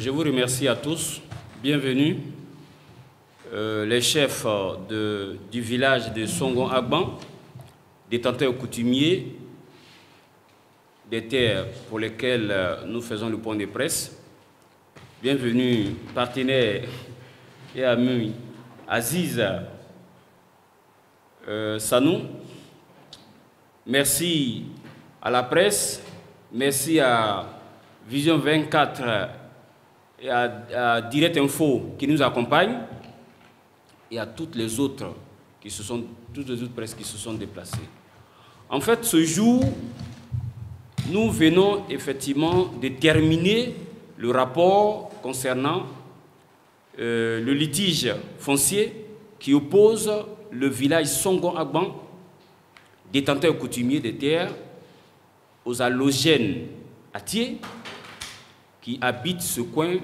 Je vous remercie à tous. Bienvenue. Les chefs du village de Songon-Agban, détenteurs coutumiers des terres pour lesquelles nous faisons le point de presse. Bienvenue, partenaires et amis Aziz Sanou. Merci à la presse, merci à Vision 24 et à Direct Info qui nous accompagnent et à toutes les autres presses qui se sont déplacées. En fait, ce jour, nous venons effectivement de terminer le rapport concernant le litige foncier qui oppose le village Songon-Agban, détenteur coutumier des terres, aux allogènes Atié qui habitent ce coin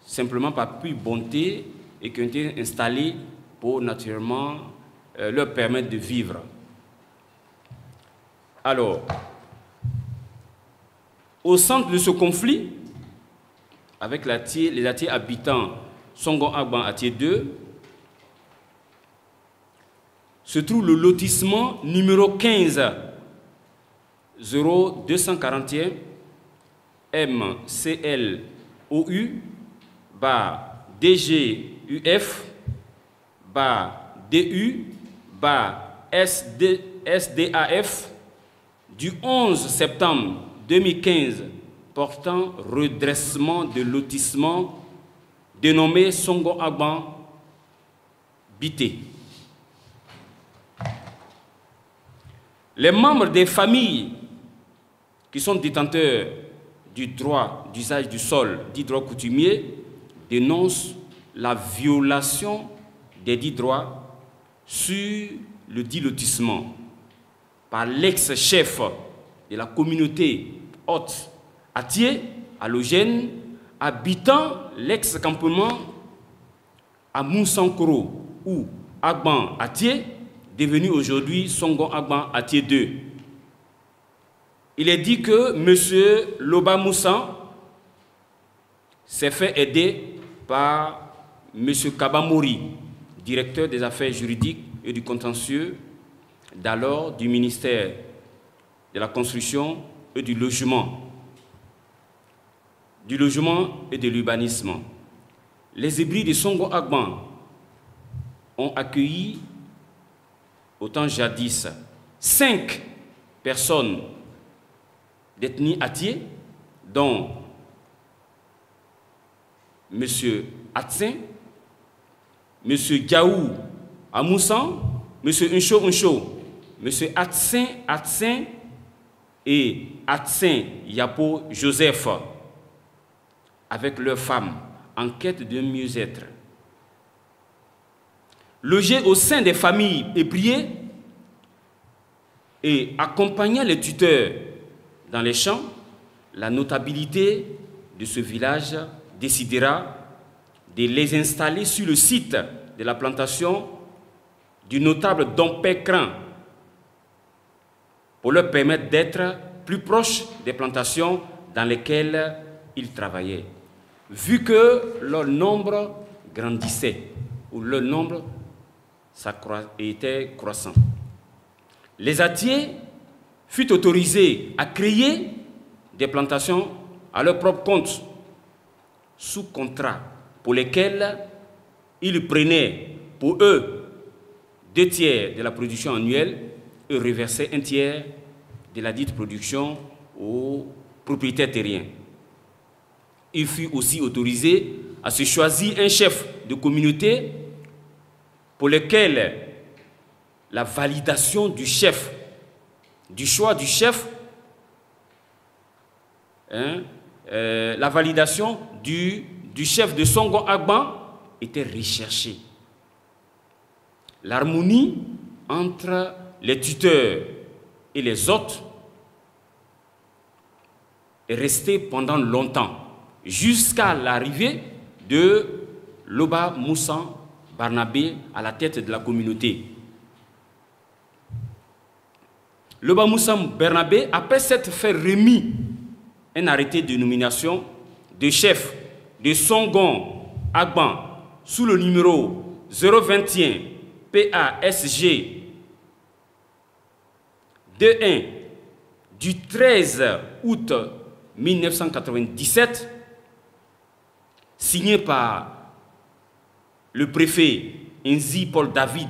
simplement par pure bonté et qui ont été installés pour naturellement leur permettre de vivre. Alors, au centre de ce conflit, avec les Atié habitants Songon-Agban Atié 2, se trouve le lotissement numéro 15 0241 MCLOU DGUF DU SDAF du 11 septembre 2015 portant redressement de lotissement dénommé Songon-Agban Bité. Les membres des familles qui sont détenteurs du droit d'usage du sol, dit droit coutumier, dénoncent la violation des dits droits sur le dit lotissement par l'ex-chef de la communauté haute Atié, allogène, habitant l'ex-campement à Moussankoro ou Agban Atié, devenu aujourd'hui Songon-Agban Atié 2. Il est dit que M. Loba Moussan s'est fait aider par M. Kabamori, directeur des affaires juridiques et du contentieux d'alors du ministère de la Construction et du Logement et de l'Urbanisme. Les hybrides de Songon-Agban ont accueilli, autant jadis, 5 personnes d'ethnie Atié, dont M. Atsin, M. Gaou Amoussan, M. Uncho, M. Atsin et Atsin Yapo Joseph, avec leurs femmes, en quête de mieux-être. Logés au sein des familles ébriées et accompagnant les tuteurs dans les champs, la notabilité de ce village décidera de les installer sur le site de la plantation du notable Dompé-Cran pour leur permettre d'être plus proches des plantations dans lesquelles ils travaillaient, vu que leur nombre grandissait ou leur nombre était croissant. Les Atié fut autorisé à créer des plantations à leur propre compte, sous contrat, pour lesquels ils prenaient pour eux 2 tiers de la production annuelle et reversaient 1 tiers de la dite production aux propriétaires terriens. Il fut aussi autorisé à se choisir un chef de communauté pour lequel la validation du chef, du choix du chef, la validation du chef de Songon-Agban était recherchée. L'harmonie entre les tuteurs et les hôtes est restée pendant longtemps, jusqu'à l'arrivée de Loba Moussan Barnabé à la tête de la communauté. Loba Moussan Barnabé, après s'être fait remis un arrêté de nomination de chef de Songon Agban sous le numéro 021 PASG 21 du 13 août 1997, signé par le préfet Nzi Paul David,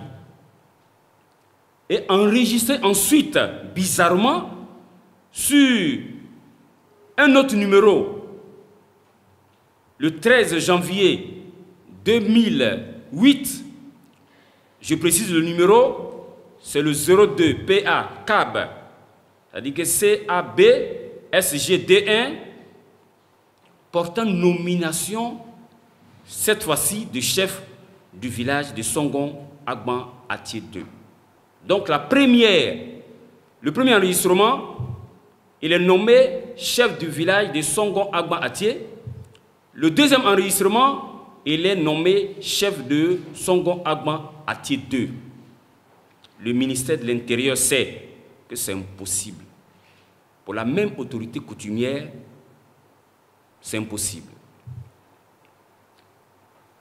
et enregistré ensuite bizarrement sur un autre numéro le 13 janvier 2008. Je précise le numéro, c'est le 02 PA CAB, c'est-à-dire que CAB SGD1, portant nomination cette fois-ci de chef du village de Songon Agban Atié 2. Donc le premier enregistrement, il est nommé chef du village de Songon Agban Atié. Le deuxième enregistrement, il est nommé chef de Songon Agban Atié 2. Le ministère de l'Intérieur sait que c'est impossible. Pour la même autorité coutumière, c'est impossible.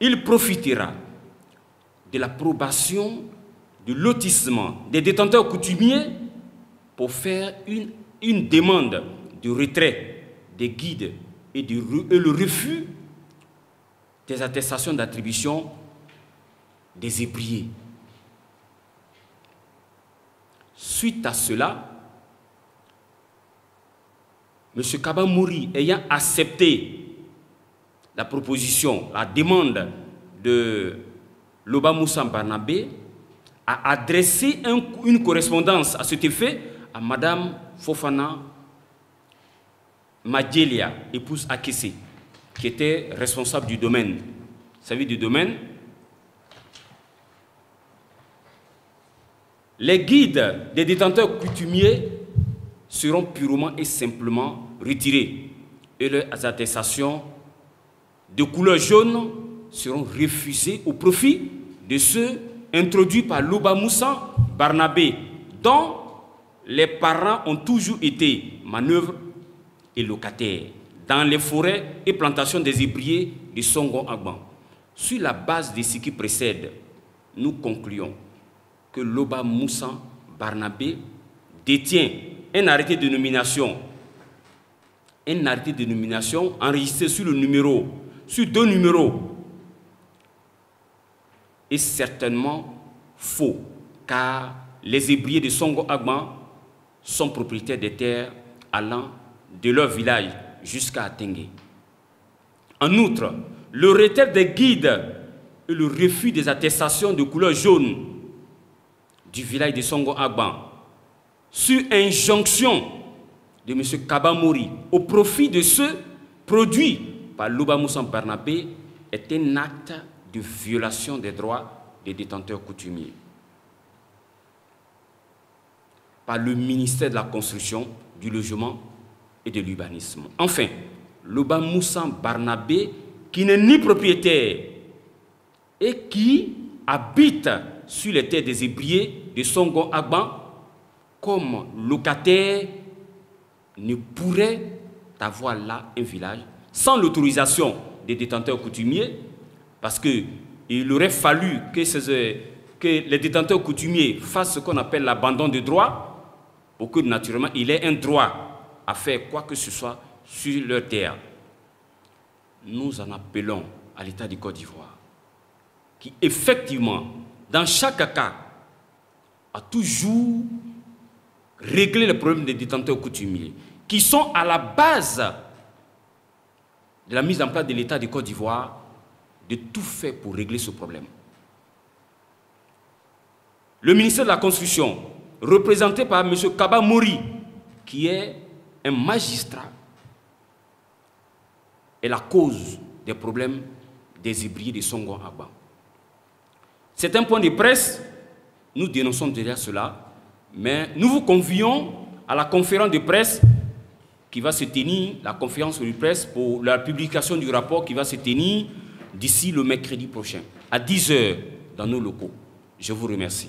Il profitera de l'approbation du lotissement des détenteurs coutumiers pour faire une demande de retrait des guides et le refus des attestations d'attribution des ébriers. Suite à cela, M. Kaba Mouri, ayant accepté la proposition, la demande de Loba Moussa Barnabé, a adressé une correspondance à cet effet à Mme Fofana Madjelia, épouse Akessé, qui était responsable du domaine. Vous savez, du domaine, les guides des détenteurs coutumiers seront purement et simplement retirés et leurs attestations de couleur jaune seront refusées au profit de ceux introduits par Loba Moussa Barnabé, dont les parents ont toujours été manœuvres et locataires dans les forêts et plantations des ébriers de Songon Agban. Sur la base de ce qui précède, nous concluons que Loba Moussa Barnabé détient un arrêté de nomination enregistré sur deux numéros, est certainement faux, car les ébriers de Songon Agban sont propriétaires des terres allant de leur village jusqu'à Tengue. En outre, le retrait des guides et le refus des attestations de couleur jaune du village de Songon Agban, sur injonction de M. Kaba Mouri au profit de ceux produits par Loba Moussa Barnabé, est un acte de violation des droits des détenteurs coutumiers par le ministère de la Construction, du Logement et de l'Urbanisme. Enfin, Loba Moussa Barnabé, qui n'est ni propriétaire et qui habite sur les terres des ébriers de Songon Agban, comme locataire, ne pourrait avoir là un village sans l'autorisation des détenteurs coutumiers, parce qu'il aurait fallu que les détenteurs coutumiers fassent ce qu'on appelle l'abandon de droit, pour que naturellement il ait un droit à faire quoi que ce soit sur leur terre. Nous en appelons à l'État du Côte d'Ivoire, qui effectivement, dans chaque cas, a toujours réglé le problème des détenteurs coutumiers, qui sont à la base de la mise en place de l'État du Côte d'Ivoire, de tout faire pour régler ce problème. Le ministère de la Construction, représenté par M. Kaba Mouri, qui est un magistrat, est la cause des problèmes des ébriers de Songon Agban. C'est un point de presse, nous dénonçons déjà cela, mais nous vous convions à la conférence de presse qui va se tenir, la conférence de presse pour la publication du rapport qui va se tenir d'ici le mercredi prochain, à 10 h dans nos locaux. Je vous remercie.